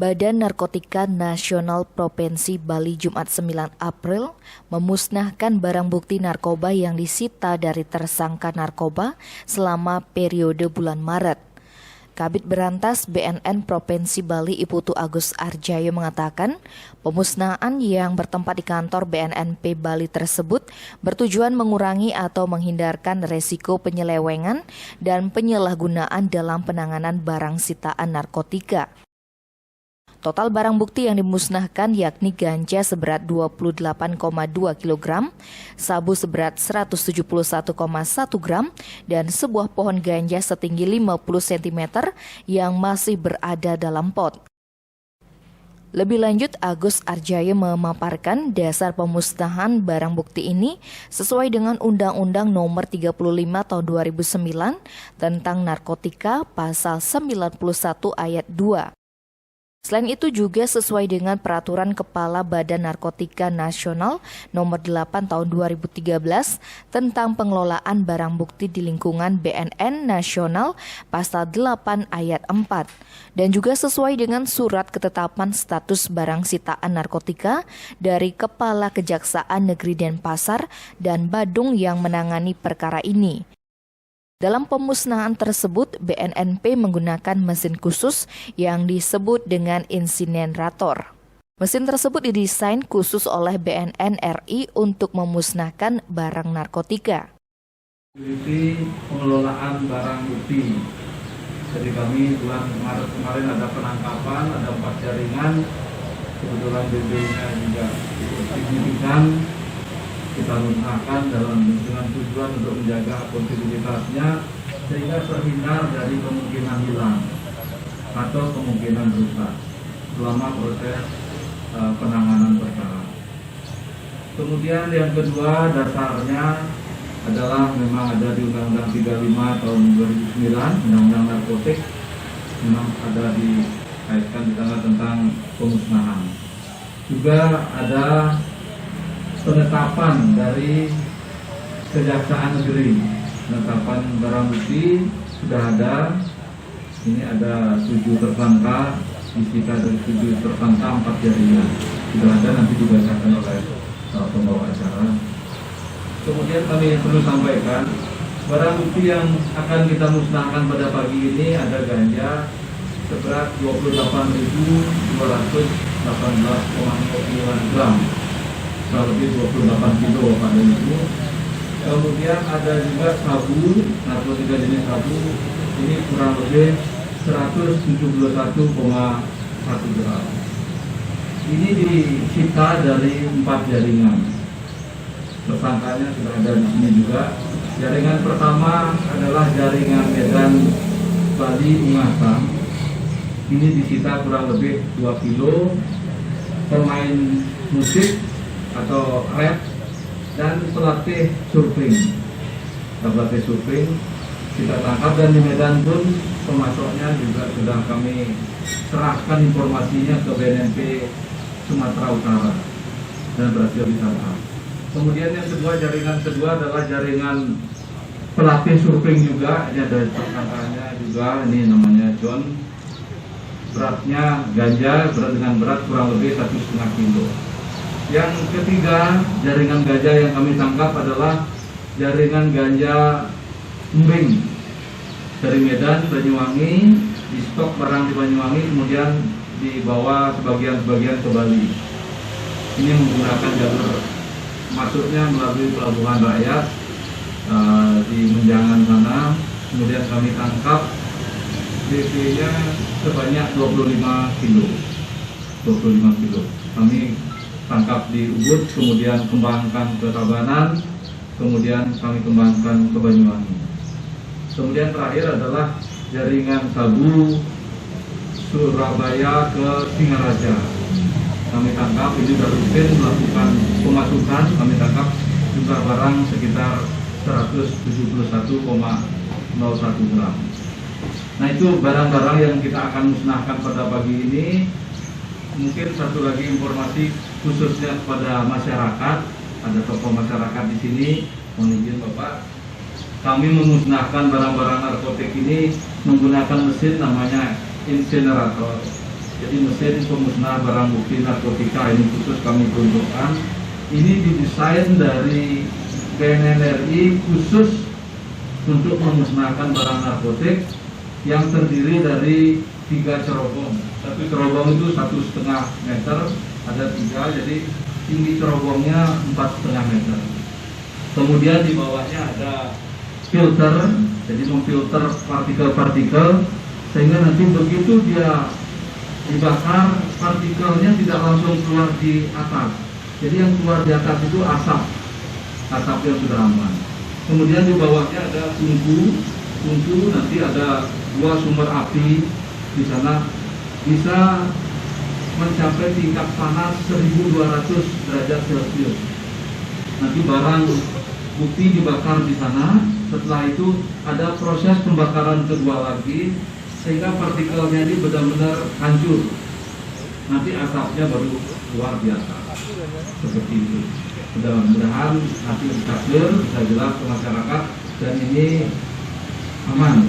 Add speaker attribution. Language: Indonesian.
Speaker 1: Badan Narkotika Nasional Provinsi Bali Jumat 9 April memusnahkan barang bukti narkoba yang disita dari tersangka narkoba selama periode bulan Maret. Kabid Berantas BNN Provinsi Bali Iputu Agus Arjayo mengatakan, pemusnahan yang bertempat di kantor BNNP Bali tersebut bertujuan mengurangi atau menghindarkan resiko penyelewengan dan penyalahgunaan dalam penanganan barang sitaan narkotika. Total barang bukti yang dimusnahkan yakni ganja seberat 28,2 kg, sabu seberat 171,1 gram, dan sebuah pohon ganja setinggi 50 cm yang masih berada dalam pot. Lebih lanjut, Agus Arjayo memaparkan dasar pemusnahan barang bukti ini sesuai dengan Undang-Undang Nomor 35 Tahun 2009 tentang narkotika Pasal 91 Ayat 2. Selain itu juga sesuai dengan Peraturan Kepala Badan Narkotika Nasional Nomor 8 Tahun 2013 tentang pengelolaan barang bukti di lingkungan BNN Nasional Pasal 8 Ayat 4 dan juga sesuai dengan Surat Ketetapan Status Barang Sitaan Narkotika dari Kepala Kejaksaan Negeri Denpasar dan Badung yang menangani perkara ini. Dalam pemusnahan tersebut, BNNP menggunakan mesin khusus yang disebut dengan insinerator. Mesin tersebut didesain khusus oleh BNN RI untuk memusnahkan barang narkotika.
Speaker 2: Pengelolaan barang bukti. Jadi kami bulan Maret kemarin ada penangkapan, ada 4 jaringan. Kebetulan BB-nya juga signifikan. Kita musnahkan dengan tujuan untuk menjaga akuntabelitasnya sehingga terhindar dari kemungkinan hilang atau kemungkinan rusak selama proses penanganan perkara. Kemudian yang kedua dasarnya adalah memang ada di Undang-Undang 35 tahun 2009 Undang-Undang Narkotik, memang ada dikaitkan di sana tentang pemusnahan. Juga ada penetapan dari Kejaksaan Negeri, penetapan barang bukti sudah ada. Ini ada 7 tersangka, disita dari 7 tersangka 4 jaringan sudah ada, nanti dibacakan oleh pembawa acara. Kemudian kami perlu sampaikan barang bukti yang akan kita musnahkan pada pagi ini ada ganja seberat 28.218,9 gram, kurang lebih 28 kilo pada itu. Kemudian ada juga sabu, narkotika jenis sabu, ini kurang lebih 171,1 gram. Ini disita dari 4 jaringan. Tersangkanya sudah ada di sini juga. Jaringan pertama adalah jaringan Medan Bali Ungasang. Ini disita kurang lebih 2 kilo. Pemain musik atau rap dan pelatih surfing. Pelatih surfing kita tangkap, dan di Medan pun pemasoknya juga sudah kami serahkan informasinya ke BNNP Sumatera Utara dan berhasil ditangkap. Kemudian yang kedua, jaringan kedua adalah jaringan pelatih surfing juga. Ini ada tersangkanya juga, ini namanya John. Beratnya ganja dengan berat kurang lebih 1,5 kilo. Yang ketiga, jaringan ganja yang kami tangkap adalah jaringan ganja Mbing dari Medan, Banyuwangi, di stok barang di Banyuwangi, kemudian dibawa sebagian-sebagian ke Bali. Ini menggunakan jalur masuknya melalui Pelabuhan Rakyat di Menjangan sana, kemudian kami tangkap BB-nya sebanyak 25 kilo. 25 kilo. Kami tangkap di Ubud, kemudian kembangkan ke Tabanan, kemudian kami kembangkan ke Banyuwangi. Kemudian terakhir adalah jaringan sabu Surabaya ke Singaraja. Kami tangkap, ini sudah rutin melakukan pemasukan, kami tangkap jumlah barang sekitar 171,01 gram. Nah, itu barang-barang yang kita akan musnahkan pada pagi ini. Mungkin satu lagi informasi khususnya kepada masyarakat, ada tokoh masyarakat di sini, mohon izin Bapak, kami memusnahkan barang-barang narkotik ini menggunakan mesin namanya insinerator. Jadi mesin pemusnah barang bukti narkotika ini khusus kami peruntukkan. Ini didesain dari BNN khusus untuk memusnahkan barang narkotik yang terdiri dari 3 cerobong. Satu cerobong itu 1,5 meter, ada 3, jadi tinggi cerobongnya 4,5 meter. Kemudian di bawahnya ada filter, jadi memfilter partikel-partikel sehingga nanti begitu dia dibakar, partikelnya tidak langsung keluar di atas. Jadi yang keluar di atas itu asap yang sudah aman. Kemudian di bawahnya ada tungku, nanti ada 2 sumber api di sana, bisa mencapai tingkat panas 1200 derajat Celcius. Nanti barang bukti dibakar di sana. Setelah itu ada proses pembakaran kedua lagi sehingga partikelnya ini benar-benar hancur. Nanti asapnya baru keluar di atas. Seperti itu. Mudah-mudahan nanti bisa clear, bisa jelas ke masyarakat dan ini aman.